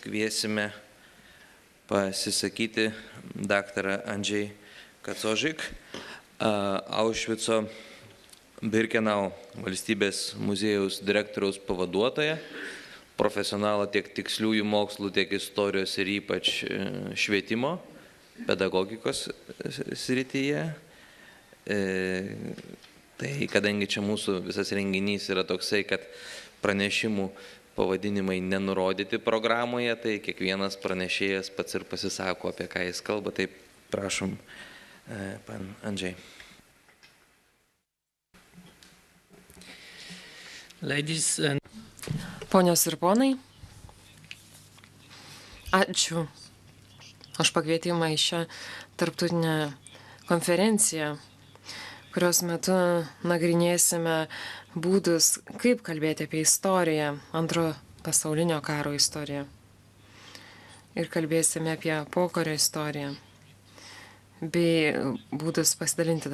kviesime pasisakyti daktarą Andrzej Kacožik, Aušvico Birkenau valstybės muziejaus direktoriaus pavaduotoją, profesionalą tiek tiksliųjų mokslų, tiek istorijos ir ypač švietimo, pedagogikos srityje. Tai kadangi čia mūsų visas renginys yra toksai, kad pranešimų pavadinimai nenurodyti programoje, tai kiekvienas pranešėjas pats ir pasisako, apie ką jis kalba. Tai prašom, pan Andrzej. Ponios ir ponai, ačiū už pakvietimą į šią tarptautinę konferenciją, kurios metu nagrinėsime būdus, kaip kalbėti apie istoriją, Antro pasaulinio karo istoriją. Ir kalbėsime apie pokario istoriją, bei būdus pasidalinti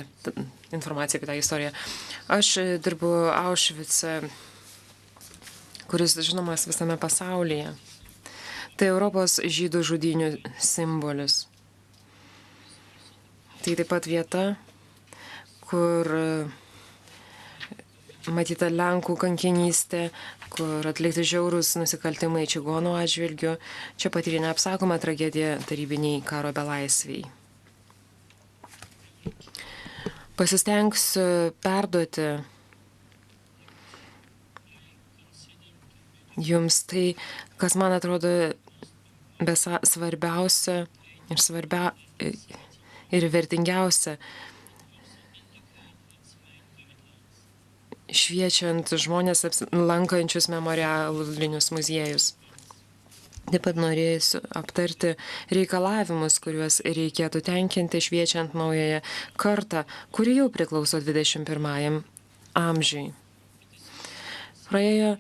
informaciją apie tą istoriją. Aš dirbu Aušvice, kuris žinomas visame pasaulyje. Tai Europos žydų žudynių simbolis. Tai taip pat vieta, kur matyta Lenkų kankinystė, kur atlikti žiaurūs nusikaltimai čigonų atžvilgiu. Čia patyrė neapsakoma tragedija tarybiniai karo belaisviai. Pasistengsiu perduoti jums tai, kas man atrodo svarbiausia ir vertingiausia, šviečiant žmonės lankančius memorialinius muziejus. Taip pat norėsiu aptarti reikalavimus, kuriuos reikėtų tenkinti šviečiant naująją kartą, kuri jau priklauso 21 amžiui. Praėjo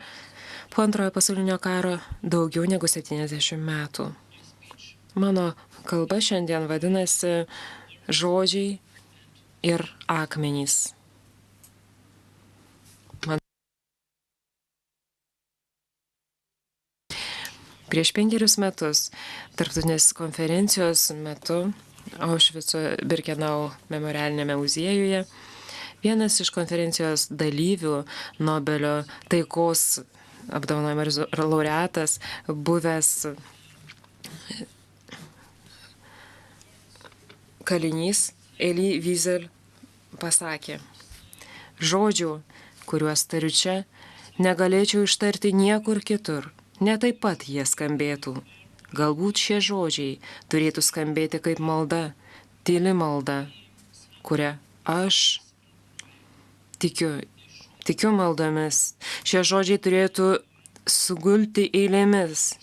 po Antrojo pasaulinio karo daugiau negu 70 metų. Mano kalba šiandien vadinasi Žodžiai ir akmenys. Prieš 5 metus tarptautinės konferencijos metu Aušvico Birkenau memorialinėme muziejuje vienas iš konferencijos dalyvių, Nobelio taikos apdovanojimo laureatas, buvęs kalinys Elie Wiesel pasakė: žodžių, kuriuos tariu čia, negalėčiau ištarti niekur kitur. Ne taip pat jie skambėtų. Galbūt šie žodžiai turėtų skambėti kaip malda, tyli malda, kurią aš tikiu maldomis. Šie žodžiai turėtų sugulti eilėmis,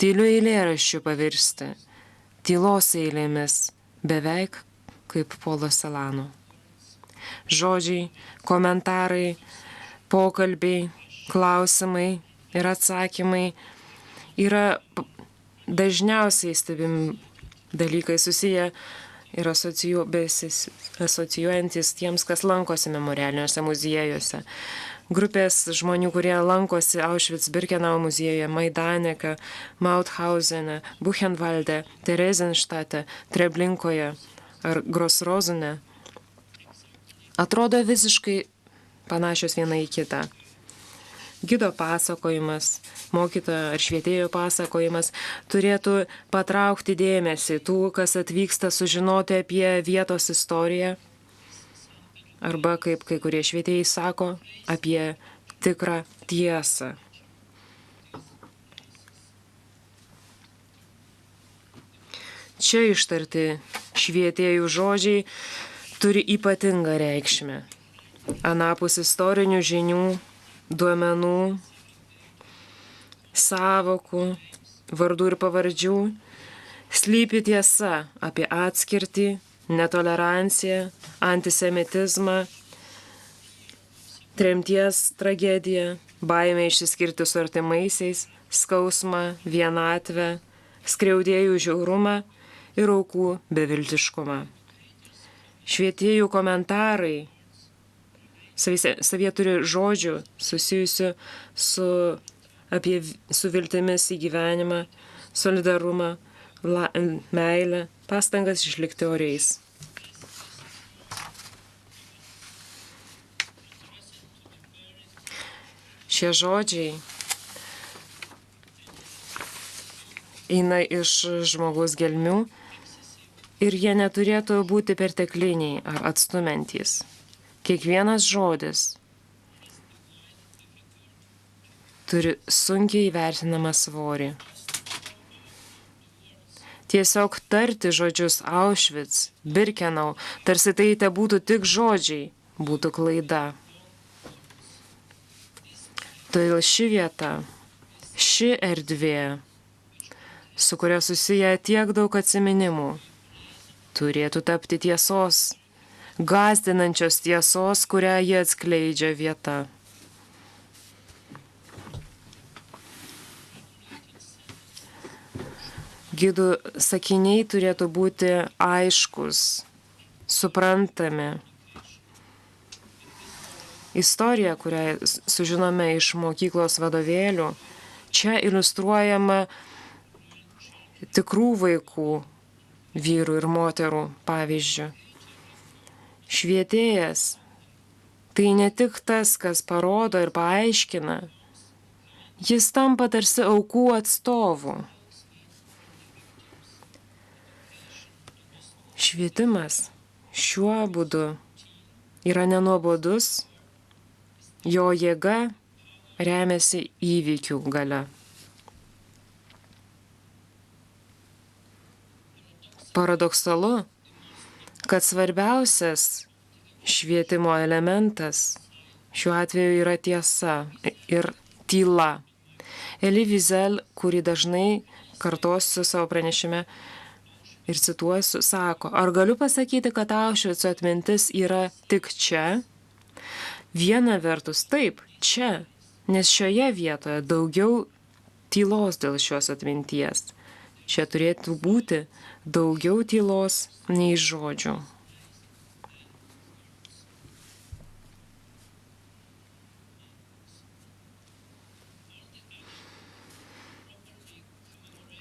tyliu eilėraščiu pavirsti, tylos eilėmis, beveik kaip Polo Selano. Žodžiai, komentarai, pokalbiai, klausimai ir atsakymai yra dažniausiai stebimi dalykai susiję ir asocijuojantis tiems, kas lankosi memorialiniuose muziejuose. Grupės žmonių, kurie lankosi Auschwitz-Birkenau muziejuje, Maidaneke, Mauthausene, Buchenwalde, Theresienstadt, Treblinkoje ar Grossrosene, atrodo visiškai panašios viena į kitą. Gido pasakojimas, mokytojo ar švietėjo pasakojimas turėtų patraukti dėmesį tų, kas atvyksta sužinoti apie vietos istoriją, arba, kaip kai kurie švietėjai sako, apie tikrą tiesą. Čia ištarti švietėjų žodžiai turi ypatingą reikšmę. Anapus istorinių žinių, duomenų, sąvokų, vardų ir pavardžių, slypi tiesa apie atskirtį, netoleranciją, antisemitizmą, tremties tragediją, baimę išsiskirti su artimaisiais, skausmą, vienatvę, skriaudėjų žiaurumą ir aukų beviltiškumą. Švietėjų komentarai savyje turi žodžių susijusių su apie su viltimis į gyvenimą, solidarumą, meilę, pastangas išlikti oriais. Šie žodžiai eina iš žmogaus gelmių ir jie neturėtų būti pertekliniai ar atstumiantys. Kiekvienas žodis turi sunkiai įvertinamą svorį. Tiesiog tarti žodžius Auschwitz, Birkenau, tarsi tai te būtų tik žodžiai, būtų klaida. Todėl ši vieta, ši erdvė, su kuria susiję tiek daug atsiminimų, turėtų tapti tiesos, gąsdinančios tiesos, kurią jie atskleidžia vieta. Gidų sakiniai turėtų būti aiškus, suprantami. Istorija, kurią sužinome iš mokyklos vadovėlių, čia iliustruojama tikrų vaikų, vyrų ir moterų pavyzdžių. Švietėjas tai ne tik tas, kas parodo ir paaiškina, jis tampa tarsi aukų atstovu. Švietimas šiuo būdu yra nenuobodus, jo jėga remiasi įvykių galia. Paradoksalu, kad svarbiausias švietimo elementas šiuo atveju yra tiesa ir tyla. Elie Wiesel, kurį dažnai kartosiu savo pranešime ir cituosiu, sako, ar galiu pasakyti, kad Aušvico atmintis yra tik čia? Viena vertus taip, čia, nes šioje vietoje daugiau tylos dėl šios atminties. Čia turėtų būti daugiau tylos nei žodžių.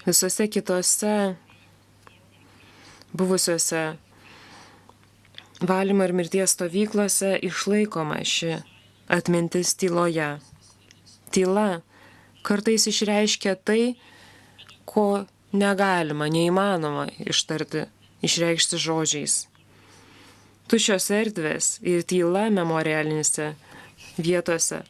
Visose kitose buvusiuose valymo ir mirties stovyklose išlaikoma ši atmintis tyloje. Tyla kartais išreiškia tai, ko negalima, neįmanoma ištarti, išreikšti žodžiais. Tuščios erdvės ir tyla memorialinėse vietose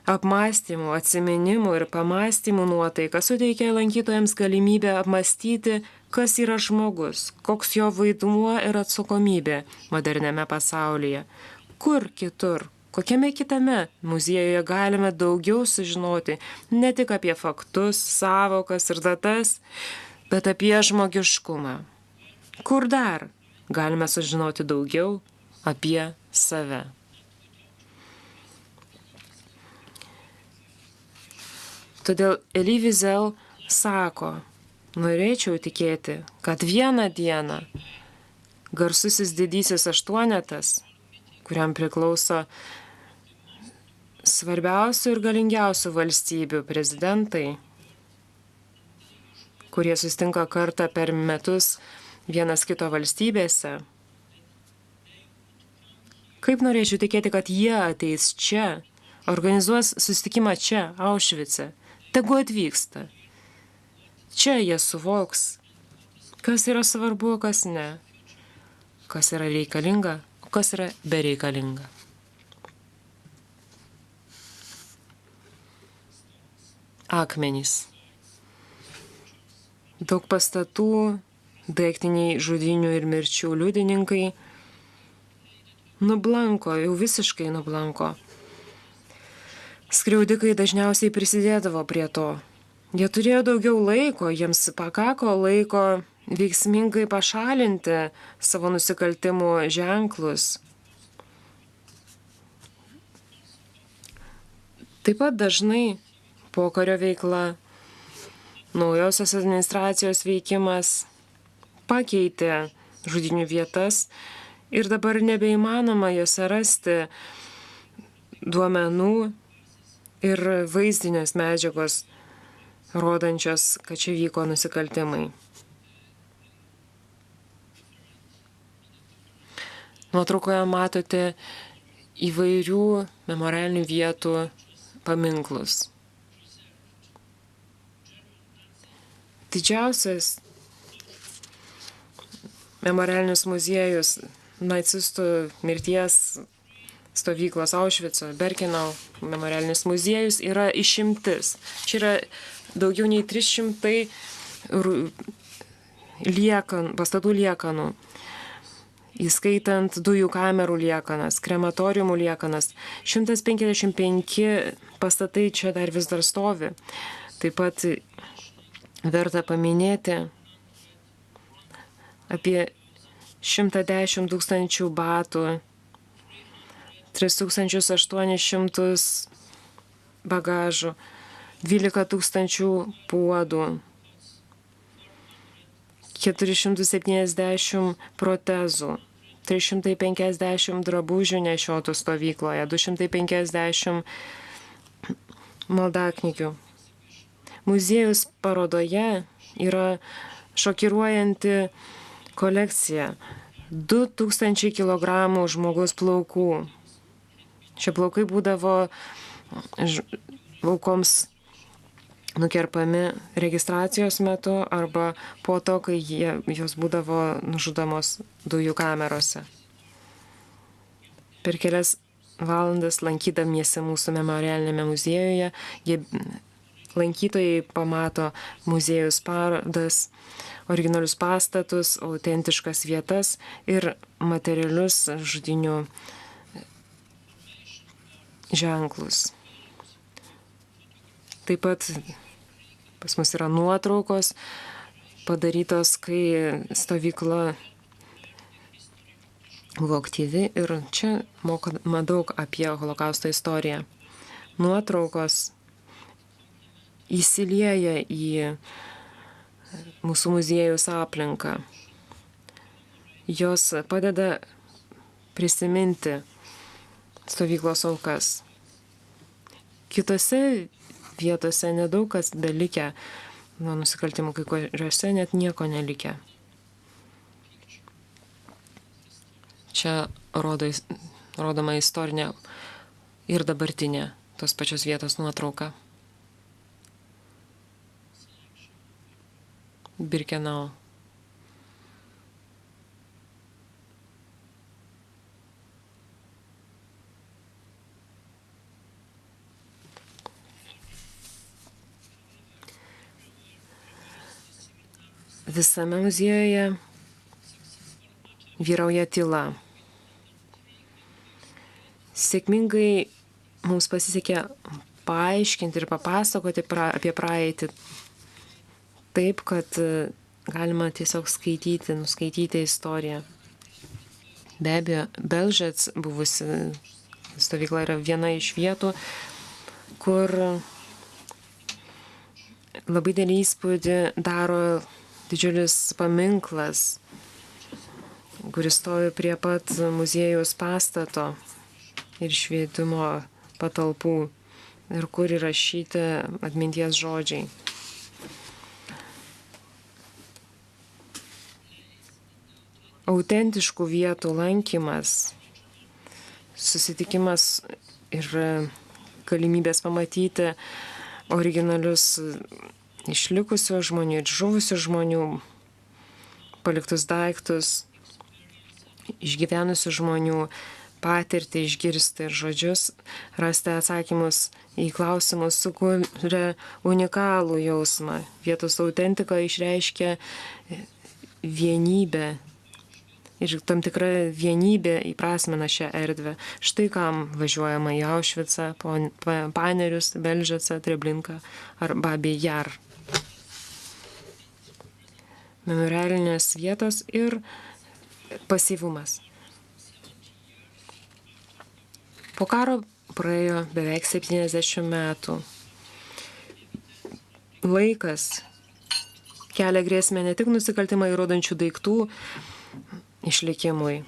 apmąstymų, atsiminimų ir pamąstymų nuotaika suteikia lankytojams galimybę apmąstyti, kas yra žmogus, koks jo vaidmuo ir atsakomybė moderniame pasaulyje. Kur kitur, kokiame kitame muziejuje galime daugiau sužinoti ne tik apie faktus, sąvokas ir datas, bet apie žmogiškumą. Kur dar galime sužinoti daugiau apie save. Todėl Elie Wiesel sako, norėčiau tikėti, kad vieną dieną garsusis didysis aštuonetas, kuriam priklauso svarbiausių ir galingiausių valstybių prezidentai, kurie susitinka kartą per metus vienas kito valstybėse, kaip norėčiau tikėti, kad jie ateis čia, organizuos susitikimą čia, Aušvice, tegu atvyksta. Čia jie suvoks, kas yra svarbu, kas ne, kas yra reikalinga, o kas yra bereikalinga. Akmenys. Daug pastatų, daiktiniai žudynių ir mirčių liudininkai nublanko, jau visiškai nublanko. Skriaudikai dažniausiai prisidėdavo prie to. Jie turėjo daugiau laiko, jiems pakako laiko veiksmingai pašalinti savo nusikaltimų ženklus. Taip pat dažnai pokario veikla, naujosios administracijos veikimas pakeitė žudynių vietas ir dabar nebeįmanoma jose rasti duomenų ir vaizdinės medžiagos, rodančios, kad čia vyko nusikaltimai. Nuotraukoje matote įvairių memorialinių vietų paminklus. Didžiausias memorialinis muziejus nacistų mirties stovyklos Aušvico, Berkenau memorialinis muziejus yra išimtis. Čia yra daugiau nei 300 pastatų liekanų, įskaitant dujų kamerų liekanas, krematoriumų liekanas. 155 pastatai čia dar vis dar stovi. Taip pat verta paminėti apie 110 tūkstančių batų, 3800 bagažų, 12 tūkstančių puodų, 470 protezų, 350 drabužių nešiotų stovykloje, 250 maldaknygių. Muziejus parodoje yra šokiruojanti kolekcija. 2000 kg žmogaus plaukų. Šie plaukai būdavo aukoms nukerpami registracijos metu arba po to, kai jos būdavo nužudomos dujų kamerose. Per kelias valandas lankydamiesi mūsų memorialinėme muziejuje, lankytojai pamato muziejus parodas, originalius pastatus, autentiškas vietas ir materialius žudynių ženklus. Taip pat pas mus yra nuotraukos padarytos, kai stovykla buvo aktyvi ir čia mokama daug apie holokausto istoriją. Nuotraukos įsilieja į mūsų muziejus aplinką. Jos padeda prisiminti stovyklos aukas. Kitose vietose nedaug kas belikę nuo nusikaltimų, kai kuriuose net nieko nelikę. Čia rodoma istorinė ir dabartinė tos pačios vietos nuotrauka. Birkenau. Visame muziejuje vyrauja tyla. Sėkmingai mums pasisekė paaiškinti ir papasakoti apie praeitį taip, kad galima tiesiog nuskaityti istoriją. Be abejo, Belžec buvusi stovykla yra viena iš vietų, kur labai didelį įspūdį daro didžiulis paminklas, kuris stovi prie pat muziejaus pastato ir švietimo patalpų ir kur įrašyti atminties žodžiai. Autentiškų vietų lankymas, susitikimas ir galimybės pamatyti originalius išlikusių žmonių ir žuvusių žmonių, paliktus daiktus, išgyvenusių žmonių patirtį, išgirsti ir žodžius, rasti atsakymus į klausimus, sukuria unikalų jausmą. Vietos autentika išreiškia vienybę ir tam tikra vienybė įprasmina šią erdvę. Štai kam važiuojama į Aušvicą, Panerius, Belžecą, Treblinką ar Babij Jar. Memorialinės vietos ir pasyvumas. Po karo praėjo beveik 70 metų. Laikas kelia grėsmę ne tik nusikaltimą įrodančių daiktų išlikimui.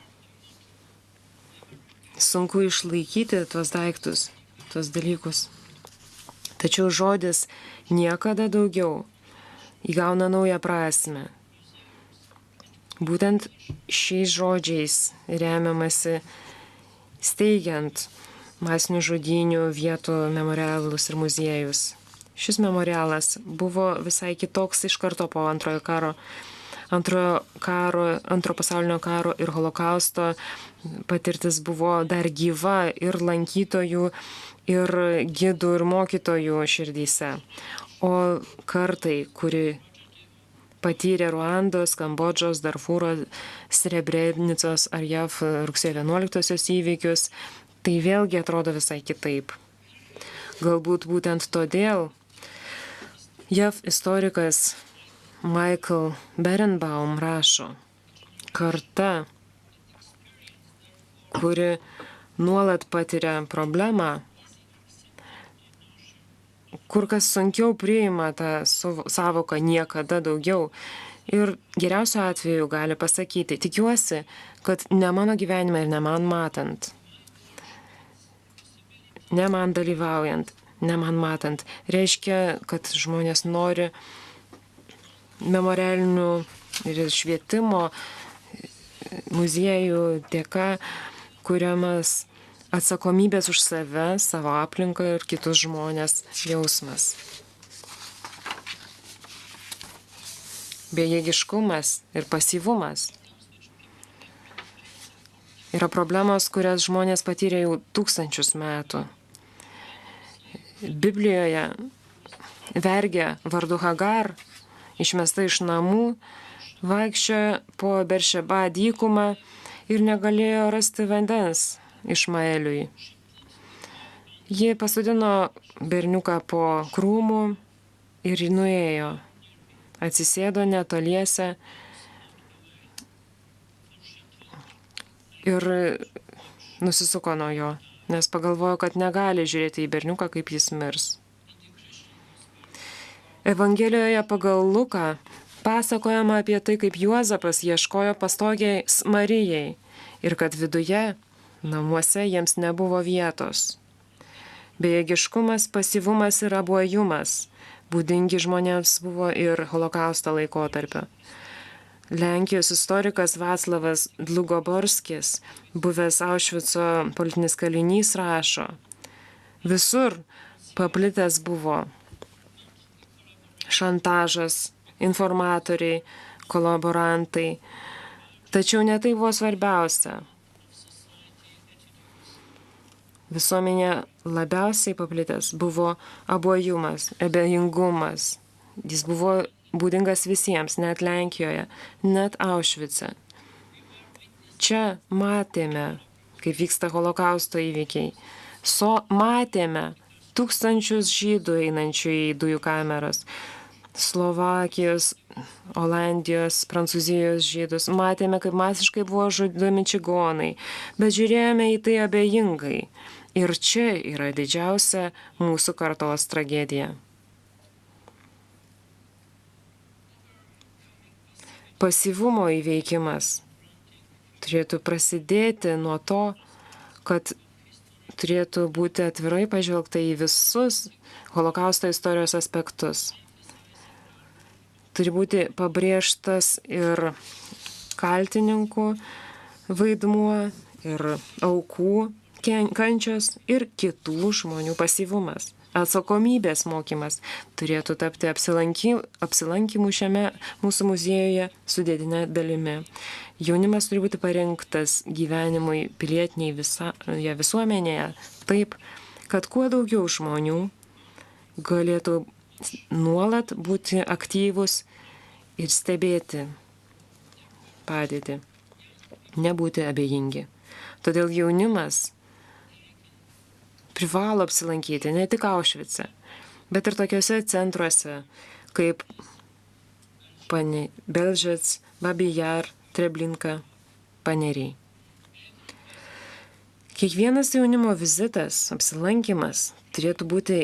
Sunku išlaikyti tuos daiktus, tuos dalykus. Tačiau žodis niekada daugiau įgauna naują prasme. Būtent šiais žodžiais remiamasi steigiant masinių žudynių vietų memorialus ir muziejus. Šis memorialas buvo visai kitoks iš karto po antro pasaulinio karo ir holokausto. Patirtis buvo dar gyva ir lankytojų, ir gidų, ir mokytojų širdyse. O kartai, kuri patyrė Ruandos, Kambodžos, Darfūro, Srebrenicos ar JAV rugsėjo 11-osios įvykius, tai vėlgi atrodo visai kitaip. Galbūt būtent todėl JAV istorikas Michael Berenbaum rašo, karta, kuri nuolat patiria problemą, kur kas sunkiau priima tą savoką niekada daugiau. Ir geriausiu atveju gali pasakyti, tikiuosi, kad ne mano gyvenime ir ne man matant, ne man dalyvaujant, ne man matant. Reiškia, kad žmonės nori memorialinių ir švietimo muziejų dėka kuriamas atsakomybės už save, savo aplinką ir kitus žmonės jausmas. Bejėgiškumas ir pasyvumas yra problemos, kurias žmonės patyrė jau tūkstančius metų. Biblijoje vergė vardu Hagar, išmesta iš namų, vaikščiojo po Beršeba dykumą ir negalėjo rasti vandens Išmaeliui. Ji pasodino berniuką po krūmų ir nuėjo. Atsisėdo netoliese ir nusisuko nuo jo, nes pagalvojo, kad negali žiūrėti į berniuką, kaip jis mirs. Evangelijoje pagal Luką pasakojama apie tai, kaip Juozapas ieškojo pastogės Marijai ir kad viduje namuose jiems nebuvo vietos. Bejėgiškumas, pasyvumas ir abuojumas būdingi žmonėms buvo ir holokausto laikotarpio. Lenkijos istorikas Vaclavas Dlugoborskis, buvęs Aušvico politinis kalinys, rašo, visur paplitęs buvo šantažas, informatoriai, kolaborantai. Tačiau ne tai buvo svarbiausia. Visuomenė labiausiai paplitęs buvo abuojumas, abejingumas. Jis buvo būdingas visiems, net Lenkijoje, net Aušvice. Čia matėme, kaip vyksta holokausto įvykiai. Matėme tūkstančius žydų einančių į dujų kameras. Slovakijos, Olandijos, Prancūzijos žydus. Matėme, kaip masiškai buvo žudomi čigonai, bet žiūrėjome į tai abejingai. Ir čia yra didžiausia mūsų kartos tragedija. Pasyvumo įveikimas turėtų prasidėti nuo to, kad turėtų būti atvirai pažvelgta į visus holokausto istorijos aspektus. Turi būti pabrėžtas ir kaltininkų vaidmuo, ir aukų kančios, ir kitų žmonių pasyvumas. Atsakomybės mokymas turėtų tapti apsilankymų šiame mūsų muziejuje sudėtinė dalimi. Jaunimas turi būti parengtas gyvenimui pilietinėje visuomenėje taip, kad kuo daugiau žmonių galėtų nuolat būti aktyvus ir stebėti padėtį, nebūti abejingi. Todėl jaunimas privalo apsilankyti ne tik Aušvice, bet ir tokiuose centruose kaip Belžec, Babi Jar, Treblinka, Paneriai. Kiekvienas jaunimo vizitas, apsilankimas turėtų būti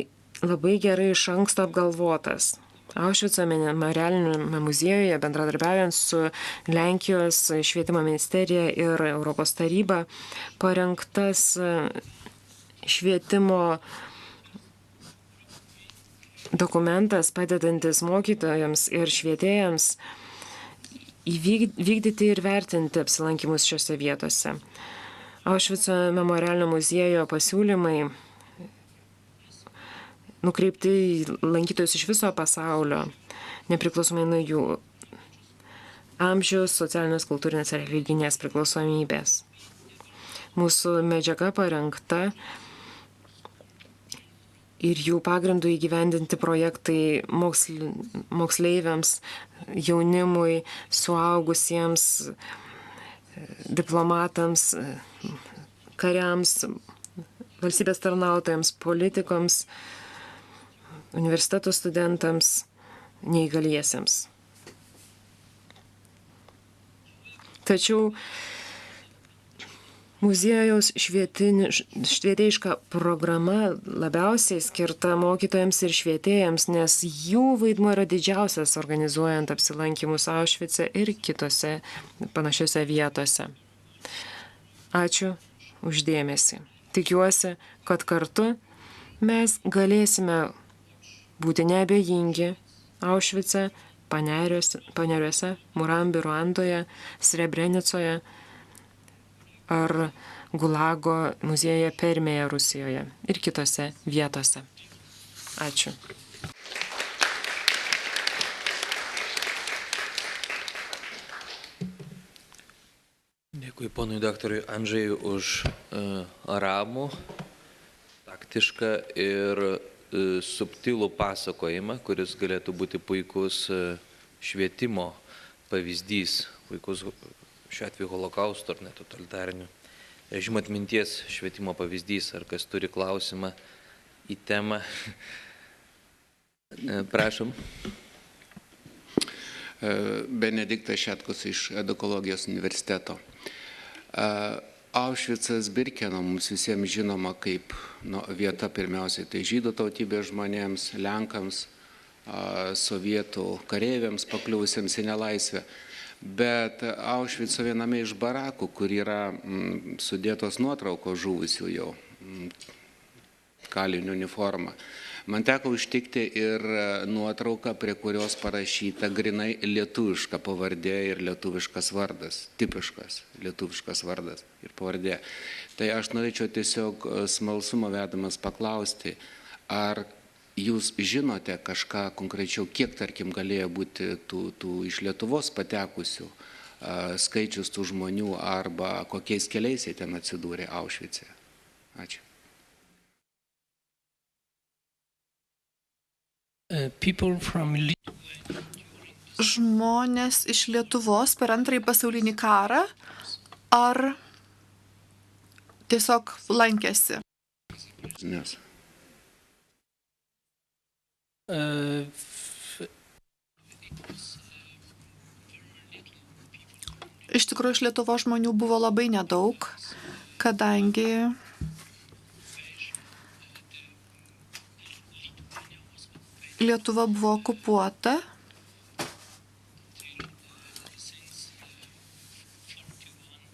labai gerai iš anksto apgalvotas. Aušvico memorialiniame muziejuje, bendradarbiaujant su Lenkijos švietimo ministerija ir Europos taryba, parengtas švietimo dokumentas padedantis mokytojams ir švietėjams vykdyti ir vertinti apsilankimus šiose vietose. Aušvico memorialinio muziejo pasiūlymai nukreipti į lankytojus iš viso pasaulio, nepriklausomai nuo jų amžiaus, socialinės, kultūrinės ar religinės priklausomybės. Mūsų medžiaga parengta ir jų pagrindų įgyvendinti projektai moksleiviams, jaunimui, suaugusiems, diplomatams, kariams, valstybės tarnautojams, politikams, universiteto studentams, neįgaliesiems. Tačiau muziejaus švietėjiška programa labiausiai skirta mokytojams ir švietėjams, nes jų vaidmuo yra didžiausias organizuojant apsilankimus Aušvice ir kitose panašiose vietose. Ačiū už dėmesį. Tikiuosi, kad kartu mes galėsime būti neabejingi Aušvice, Paneriuose, Murambi, Ruandoje, Srebrenicoje ar Gulago muziejuje Permėje Rusijoje ir kitose vietose. Ačiū. Dėkui ponui daktarui Andžejui už ramų, taktišką ir subtilų pasakojimą, kuris galėtų būti puikus švietimo pavyzdys, puikus šiuo atveju holokausto ar net totalitarinių režimo atminties švietimo pavyzdys. Ar kas turi klausimą į temą? Prašom. Benediktas Šetkus iš Edukologijos universiteto. Aušvicas Birkenau mums visiems žinoma kaip vieta pirmiausiai tai žydų tautybės žmonėms, lenkams, sovietų kareiviams pakliuvusiems į nelaisvę. Bet Aušvico viename iš barakų, kur yra sudėtos nuotraukos žuvusių jau kalinių uniforma, man teko užtikti ir nuotrauką, prie kurios parašyta grinai lietuviška pavardė ir lietuviškas vardas, tipiškas lietuviškas vardas ir pavardė. Tai aš norėčiau tiesiog smalsumo vedamas paklausti, ar jūs žinote kažką konkrečiau, kiek, tarkim, galėjo būti tų iš Lietuvos patekusių skaičius tų žmonių arba kokiais keliais jie ten atsidūrė Aušvice? Ačiū. Žmonės iš Lietuvos per Antrąjį pasaulinį karą ar tiesiog lankėsi? Nes. Iš tikrųjų, iš Lietuvos žmonių buvo labai nedaug, kadangi Lietuva buvo okupuota.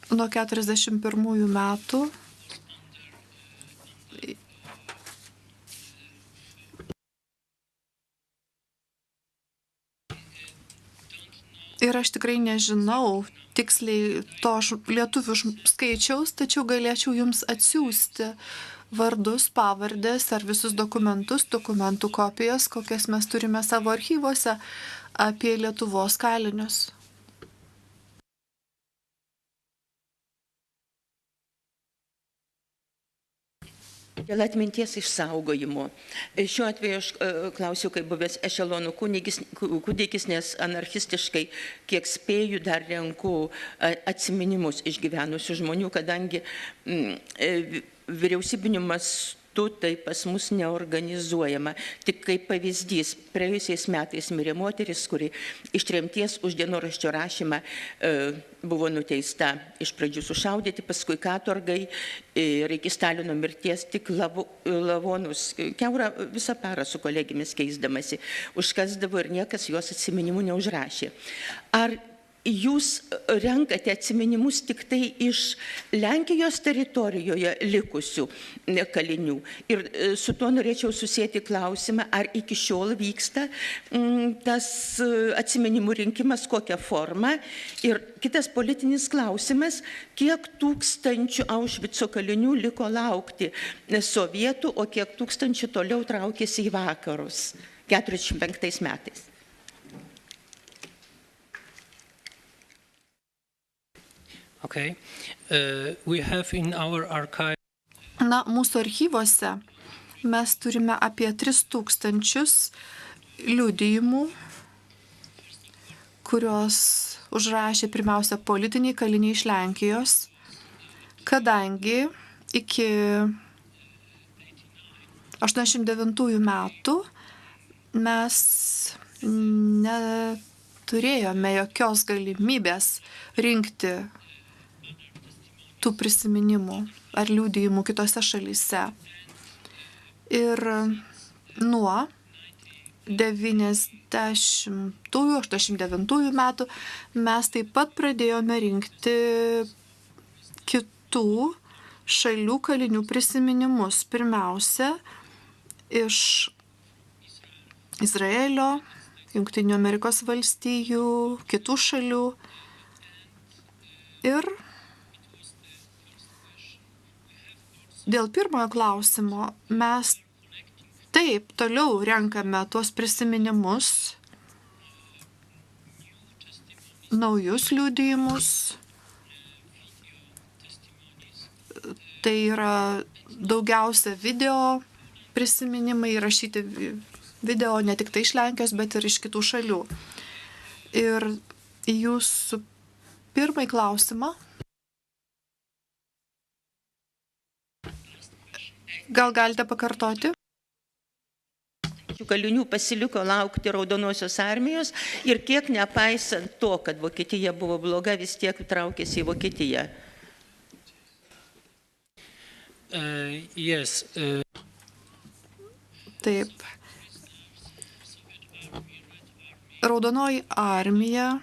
Nuo 1941 metų. Ir aš tikrai nežinau tiksliai to lietuvių skaičiaus, tačiau galėčiau jums atsiųsti vardus, pavardės ar visus dokumentus, dokumentų kopijas, kokias mes turime savo archyvuose apie Lietuvos kalinius. Dėl atminties išsaugojimo. Šiuo atveju aš klausiu, kaip buvęs ešelonų kūdikis, nes anarchistiškai, kiek spėju, dar renku atsiminimus išgyvenusių žmonių, kadangi vyriausybiniu mastu tai pas mus neorganizuojama. Tik kaip pavyzdys, praėjusiais metais mirė moteris, kuri iš tremties už dienoraščio rašymą buvo nuteista iš pradžių sušaudyti, paskui katorgai ir iki Stalino mirties tik lavonus, kiaurą visą parą su kolegėmis keisdamasi, užkasdavo ir niekas jos atsiminimų neužrašė. Ar jūs renkate atsiminimus tik tai iš Lenkijos teritorijoje likusių kalinių. Ir su tuo norėčiau susėti klausimą, ar iki šiol vyksta tas atsiminimų rinkimas, kokią formą. Ir kitas politinis klausimas, kiek tūkstančių Aušvico kalinių liko laukti sovietų, o kiek tūkstančių toliau traukėsi į vakarus 45 metais. Okay. We have in our archive. Na, mūsų archyvose mes turime apie 3000 liudijimų, kurios užrašė pirmiausia politiniai kaliniai iš Lenkijos, kadangi iki 89 metų mes neturėjome jokios galimybės rinkti tų prisiminimų ar liudijimų kitose šalyse. Ir nuo 90-89 metų mes taip pat pradėjome rinkti kitų šalių kalinių prisiminimus. Pirmiausia, iš Izraelio, Jungtinių Amerikos valstijų, kitų šalių. Ir dėl pirmojo klausimo mes taip toliau renkame tuos prisiminimus, naujus liudijimus. Tai yra daugiausia video prisiminimai, įrašyti video ne tik tai iš Lenkijos, bet ir iš kitų šalių. Ir jūsų pirmąjį klausimą. Gal galite pakartoti? Kalinių pasiliko laukti Raudonosios armijos ir kiek nepaisant to, kad Vokietija buvo bloga, vis tiek traukėsi į Vokietiją. Yes. Taip. Raudonoji armija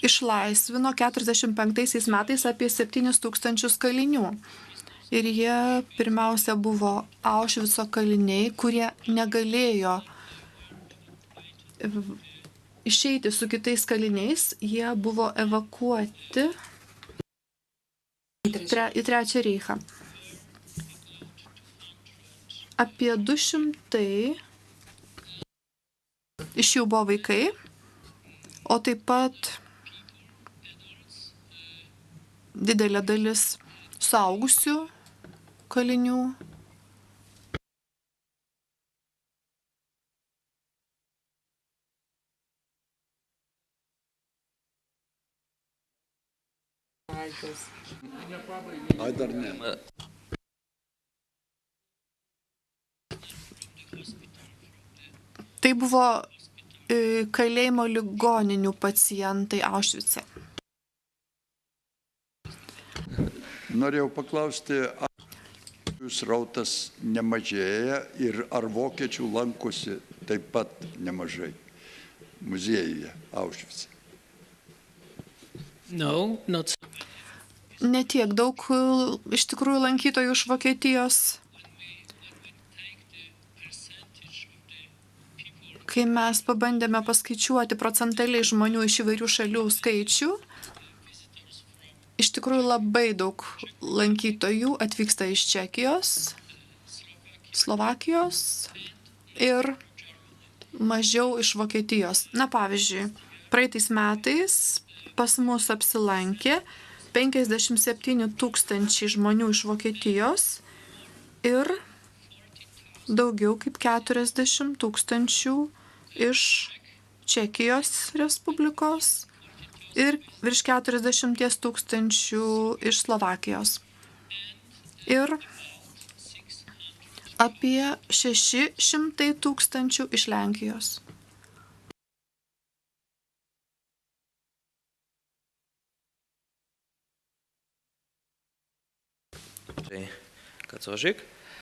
išlaisvino 45 metais apie 7000 kalinių. Ir jie pirmiausia buvo Aušvico kaliniai, kurie negalėjo išeiti su kitais kaliniais. Jie buvo evakuoti į Trečią reichą. Apie 200 iš jų buvo vaikai, o taip pat didelė dalis suaugusių kalinių. Ai dar ne. Tai buvo kalėjimo ligoninių pacientai Aušvice. Norėjau paklausti, ar srautas nemažėja ir ar vokiečių lankosi taip pat nemažai muziejuje Aušvice? No, not. Ne tiek daug iš tikrųjų lankytojų iš Vokietijos. Kai mes pabandėme paskaičiuoti procentaliai žmonių iš įvairių šalių skaičių, iš tikrųjų labai daug lankytojų atvyksta iš Čekijos, Slovakijos ir mažiau iš Vokietijos. Na, pavyzdžiui, praeitais metais pas mus apsilankė 57 000 žmonių iš Vokietijos ir daugiau kaip 40 000 iš Čekijos Respublikos ir virš 40 000 iš Slovakijos. Ir apie 600 000 iš Lenkijos. Kacožik.